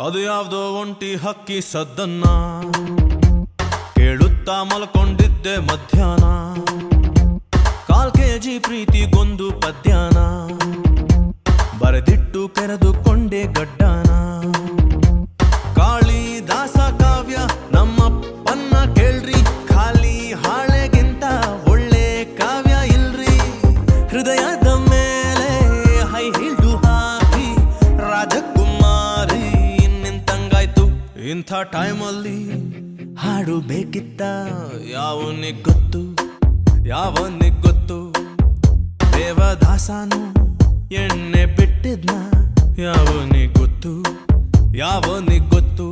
ಅದು ಯಾವ್ದೋ ಒಂಟಿ ಹಕ್ಕಿ ಸದ್ದನ್ನ ಕೇಳುತ್ತಾ ಮಲ್ಕೊಂಡಿದ್ದೆ ಮಧ್ಯಾಹ್ನ. 1/4 kg ಪ್ರೀತಿಗೊಂದು ಪದ್ಯಾನ ಬರೆದಿಟ್ಟು ಕೆರೆದುಕೊಂಡೆ ಗಡ್ಡಾನ. ಕಾಳಿದಾಸ ಕಾವ್ಯ ನಮ್ಮಪ್ಪನ್ನ ಕೇಳ್ರಿ, ಖಾಲಿ ಹಾಳೆಗಿಂತ ಒಳ್ಳೆ ಕಾವ್ಯ ಇಲ್ರಿ. ಹೃದಯದ ಮೇಲೆ ಹೈ ಹಿಲ್ಡು ಹಾಕಿ ರಾಜಕುಮಾರಿ ನಿಂತಂಗಾಯ್ತು. ಇಂಥ ಟೈಮಲ್ಲಿ ಹಾಡು ಬೇಕಿತ್ತ, ಯಾವನಿಗೆ ಗೊತ್ತು ಯಾವನಿಗೆ ಗೊತ್ತು. ದೇವದಾಸನು ಎಣ್ಣೆ ಬಿಟ್ಟಿದ್ನ, ಯಾವನಿಗೆ ಗೊತ್ತು ಯಾವನಿಗೆ ಗೊತ್ತು.